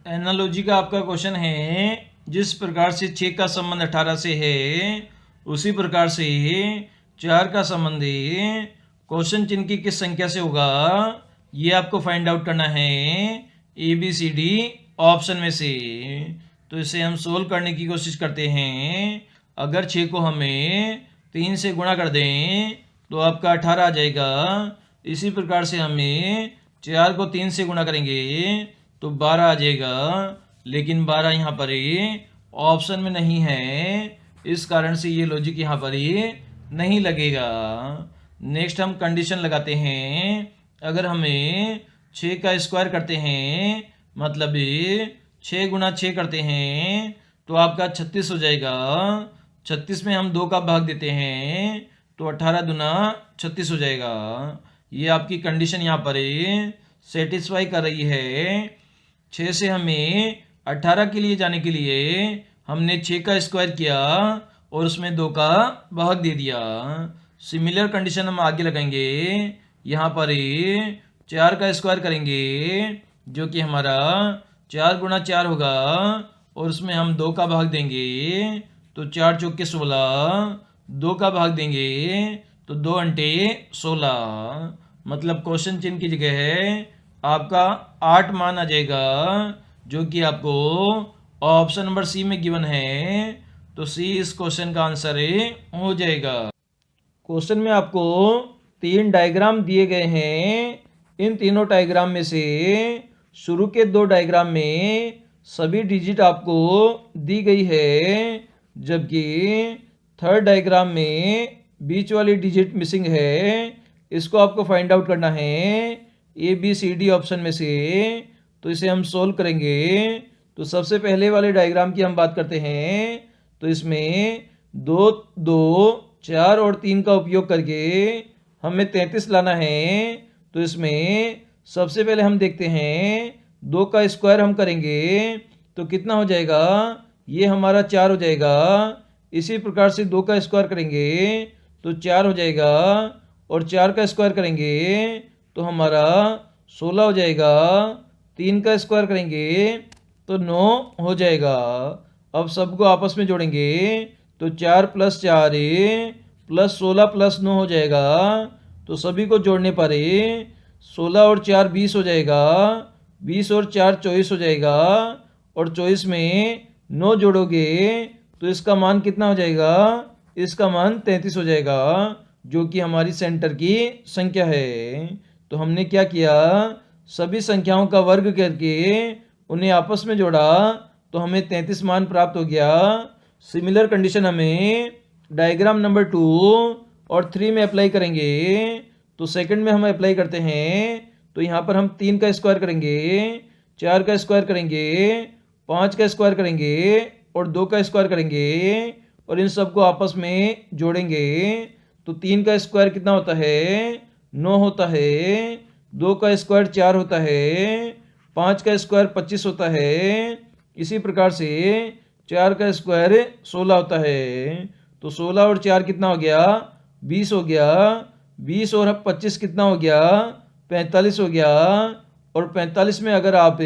Analogy का आपका question है, जिस प्रकार से 6 का संबंध 18 से है उसी प्रकार से 4 का संबंध क्वेश्चन चिन्ह की किस संख्या से होगा, ये आपको फाइंड आउट करना है A B C D option में से। तो इसे हम सोल्व करने की कोशिश करते हैं। अगर 6 को हमें 3 से गुणा कर दें तो आपका 18 आ जाएगा। इसी प्रकार से हमें 4 को 3 से गुणा करेंगे तो 12 आ जाएगा, लेकिन 12 यहाँ पर ऑप्शन में नहीं है, इस कारण से ये लॉजिक यहाँ पर नहीं लगेगा। नेक्स्ट हम कंडीशन लगाते हैं। अगर हमें 6 का स्क्वायर करते हैं, मतलब 6 गुणा 6 करते हैं तो आपका 36 हो जाएगा। 36 में हम 2 का भाग देते हैं तो 18 दुना 36 हो जाएगा। ये आपकी कंडीशन यहाँ पर सेटिस्फाई कर रही है। 6 से हमें 18 के लिए जाने के लिए हमने 6 का स्क्वायर किया और उसमें 2 का भाग दे दिया। सिमिलर कंडीशन हम आगे लगाएंगे। यहाँ पर 4 का स्क्वायर करेंगे जो कि हमारा 4 गुणा 4 होगा और उसमें हम 2 का भाग देंगे तो 4 चौके 16, 2 का भाग देंगे तो 2 अंटे 16, मतलब क्वेश्चन चिन्ह की जगह है आपका 8 मान आ जाएगा, जो कि आपको ऑप्शन नंबर सी में गिवन है। तो सी इस क्वेश्चन का आंसर हो जाएगा। क्वेश्चन में आपको 3 डायग्राम दिए गए हैं। इन तीनों डायग्राम में से शुरू के 2 डायग्राम में सभी डिजिट आपको दी गई है, जबकि थर्ड डायग्राम में बीच वाली डिजिट मिसिंग है। इसको आपको फाइंड आउट करना है A B C D option में से। तो इसे हम सोल्व करेंगे। तो सबसे पहले वाले डायग्राम की हम बात करते हैं। तो इसमें 2, 2, 4 और 3 का उपयोग करके हमें 33 लाना है। तो इसमें सबसे पहले हम देखते हैं 2 का स्क्वायर हम करेंगे तो कितना हो जाएगा, ये हमारा 4 हो जाएगा। इसी प्रकार से 2 का स्क्वायर करेंगे तो 4 हो जाएगा और 4 का स्क्वायर करेंगे तो हमारा 16 हो जाएगा। 3 का स्क्वायर करेंगे तो 9 हो जाएगा। अब सबको आपस में जोड़ेंगे तो 4 + 4 + 16 + 9 हो जाएगा। तो सभी को जोड़ने पर 16 और 4 20 हो जाएगा, 20 और 4 24 हो जाएगा और 24 में 9 जोड़ोगे तो इसका मान कितना हो जाएगा, इसका मान 33 हो जाएगा, जो कि हमारी सेंटर की संख्या है। तो हमने क्या किया, सभी संख्याओं का वर्ग करके उन्हें आपस में जोड़ा तो हमें 33 मान प्राप्त हो गया। सिमिलर कंडीशन हमें डायग्राम नंबर 2 और 3 में अप्लाई करेंगे। तो सेकंड में हम अप्लाई करते हैं। तो यहाँ पर हम 3 का स्क्वायर करेंगे, 4 का स्क्वायर करेंगे, 5 का स्क्वायर करेंगे और 2 का स्क्वायर करेंगे और इन सबको आपस में जोड़ेंगे। तो 3 का स्क्वायर कितना होता है, 9 होता है। 2 का स्क्वायर 4 होता है। 5 का स्क्वायर 25 होता है। इसी प्रकार से 4 का स्क्वायर 16 होता है। तो 16 और 4 कितना हो गया, 20 हो गया। 20 और 25 कितना हो गया, 45 हो गया। और 45 में अगर आप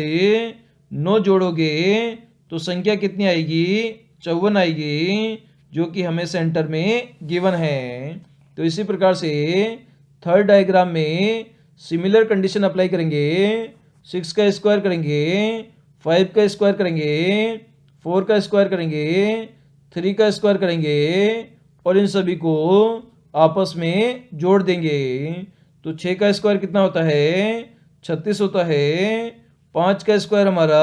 9 जोड़ोगे तो संख्या कितनी आएगी, 54 आएगी, जो कि हमें सेंटर में गिवन है। तो इसी प्रकार से थर्ड डायग्राम में सिमिलर कंडीशन अप्लाई करेंगे। 6 का स्क्वायर करेंगे, 5 का स्क्वायर करेंगे, 4 का स्क्वायर करेंगे, 3 का स्क्वायर करेंगे और इन सभी को आपस में जोड़ देंगे। तो 6 का स्क्वायर कितना होता है, 36 होता है। 5 का स्क्वायर हमारा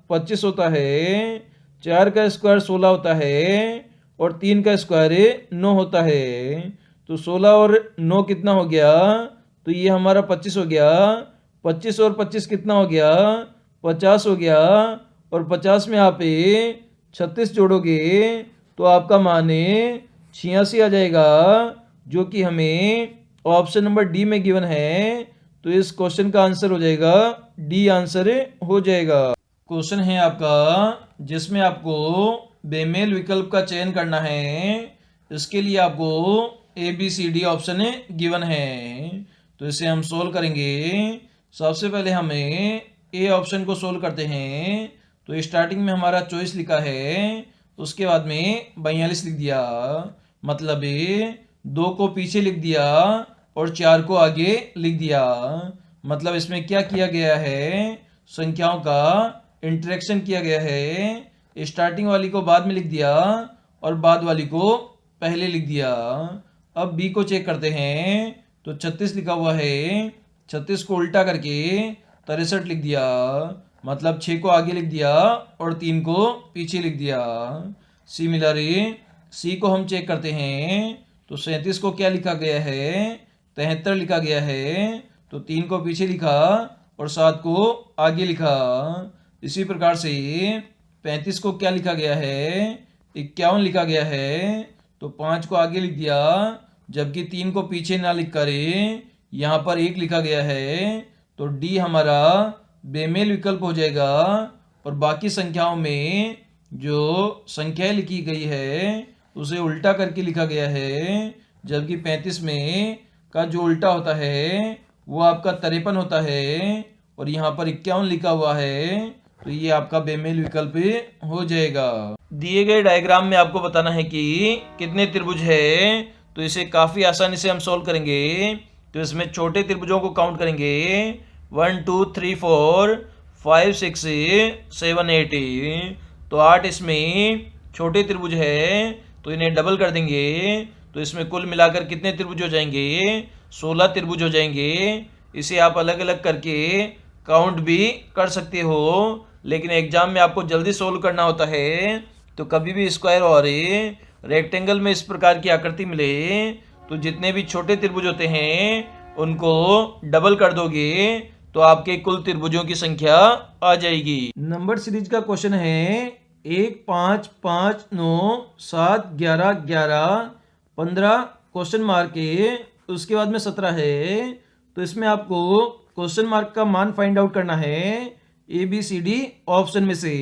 25 होता है। 4 का स्क्वायर 16 होता है और 3 का स्क्वायर 9 होता है। तो 16 और 9 कितना हो गया, तो ये हमारा 25 हो गया। 25 और 25 कितना हो गया, 50 हो गया। और 50 में आप 36 जोड़ोगे तो आपका मान 86 आ जाएगा, जो कि हमें ऑप्शन नंबर डी में गिवन है। तो इस क्वेश्चन का आंसर हो जाएगा डी, आंसर हो जाएगा। क्वेश्चन है आपका जिसमें आपको बेमेल विकल्प का चयन करना है। इसके लिए आपको A B C D option given है। तो इसे हम सोल्व करेंगे। सबसे पहले हमें ए ऑप्शन को सोल्व करते हैं। तो स्टार्टिंग में हमारा 24 लिखा है, उसके बाद में 42 लिख दिया, मतलब 2 को पीछे लिख दिया और 4 को आगे लिख दिया। मतलब इसमें क्या किया गया है, संख्याओं का इंटरेक्शन किया गया है। स्टार्टिंग वाली को बाद में लिख दिया और बाद वाली को पहले लिख दिया। अब बी को चेक करते हैं, तो 36 लिखा हुआ है, 36 को उल्टा करके 63 लिख दिया, मतलब 6 को आगे लिख दिया और 3 को पीछे लिख दिया। सिमिलरली सी को हम चेक करते हैं, तो 37 को क्या लिखा गया है, 73 लिखा गया है, तो 3 को पीछे लिखा और 7 को आगे लिखा। इसी प्रकार से 35 को क्या लिखा गया है, 51 लिखा गया है, तो 5 को आगे लिख दिया, जबकि 3 को पीछे ना लिख कर यहाँ पर 1 लिखा गया है। तो डी हमारा बेमेल विकल्प हो जाएगा। और बाकी संख्याओं में जो संख्याएं लिखी गई है उसे उल्टा करके लिखा गया है, जबकि 35 में का जो उल्टा होता है वो आपका 53 होता है, और यहाँ पर 51 लिखा हुआ है, तो ये आपका बेमेल विकल्प हो जाएगा। दिए गए डायग्राम में आपको बताना है कि कितने त्रिभुज है, तो इसे काफ़ी आसानी से हम सोल्व करेंगे। तो इसमें छोटे त्रिभुजों को काउंट करेंगे, 1 2 3 4 5 6 7 8। तो 8 इसमें छोटे त्रिभुज है, तो इन्हें डबल कर देंगे, तो इसमें कुल मिलाकर कितने त्रिभुज हो जाएंगे, 16 त्रिभुज हो जाएंगे। इसे आप अलग अलग करके काउंट भी कर सकते हो, लेकिन एग्जाम में आपको जल्दी सोल्व करना होता है, तो कभी भी स्क्वायर और रेक्टेंगल में इस प्रकार की आकृति मिले तो जितने भी छोटे त्रिभुज होते हैं उनको डबल कर दोगे तो आपके कुल त्रिभुजों की संख्या आ जाएगी। नंबर सीरीज का क्वेश्चन है 1 5 5 9 7 11 11 15 क्वेश्चन मार्क है, उसके बाद में 17 है। तो इसमें आपको क्वेश्चन मार्क का मान फाइंड आउट करना है ABCD ऑप्शन में से।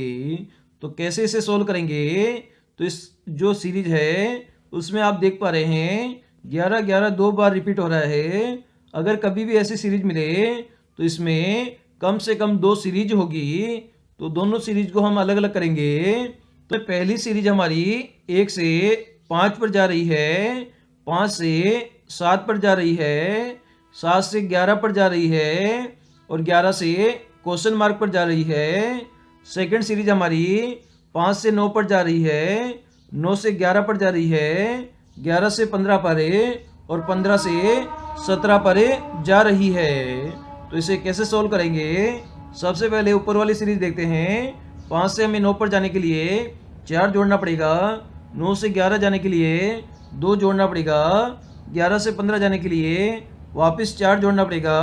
तो कैसे इसे सोल्व करेंगे, तो इस जो सीरीज है उसमें आप देख पा रहे हैं 11 11 2 बार रिपीट हो रहा है। अगर कभी भी ऐसी सीरीज मिले तो इसमें कम से कम 2 सीरीज होगी, तो दोनों सीरीज को हम अलग अलग करेंगे। तो पहली सीरीज हमारी 1 से 5 पर जा रही है, 5 से 7 पर जा रही है, 7 से 11 पर जा रही है, और 11 से क्वेश्चन मार्क पर जा रही है। सेकंड सीरीज हमारी 5 से 9 पर जा रही है, 9 से 11 पर जा रही है, 11 से 15 पर और 15 से 17 पर जा रही है। तो इसे कैसे सोल्व करेंगे, सबसे पहले ऊपर वाली सीरीज देखते हैं। 5 से हमें 9 पर जाने के लिए 4 जोड़ना पड़ेगा, 9 से 11 जाने के लिए 2 जोड़ना पड़ेगा, 11 से 15 जाने के लिए वापस 4 जोड़ना पड़ेगा,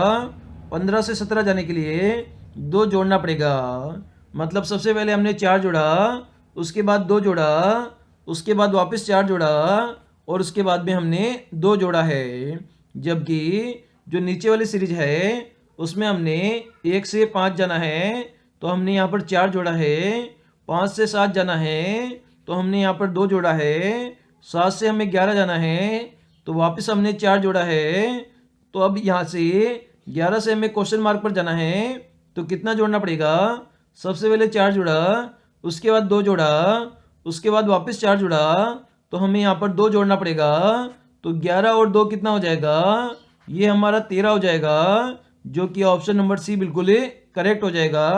15 से 17 जाने के लिए 2 जोड़ना पड़ेगा। मतलब सबसे पहले हमने 4 जोड़ा, उसके बाद 2 जोड़ा, उसके बाद वापस 4 जोड़ा, और उसके बाद में हमने 2 जोड़ा है। जबकि जो नीचे वाली सीरीज है उसमें हमने 1 से 5 जाना है, तो हमने यहाँ पर 4 जोड़ा है, 5 से 7 जाना है, तो हमने यहाँ पर 2 जोड़ा है, 7 से हमें 11 जाना है, तो वापस हमने 4 जोड़ा है। तो अब यहाँ से 11 से हमें क्वेश्चन मार्क पर जाना है, तो कितना जोड़ना पड़ेगा, सबसे पहले 4 जोड़ा, उसके बाद 2 जोड़ा, उसके बाद वापस 4 जोड़ा, तो हमें यहाँ पर 2 जोड़ना पड़ेगा। तो 11 और 2 कितना हो जाएगा, ये हमारा 13 हो जाएगा, जो कि ऑप्शन नंबर सी बिल्कुल करेक्ट हो जाएगा।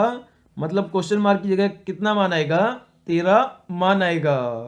मतलब क्वेश्चन मार्क की जगह कितना मान आएगा, 13 मान आएगा।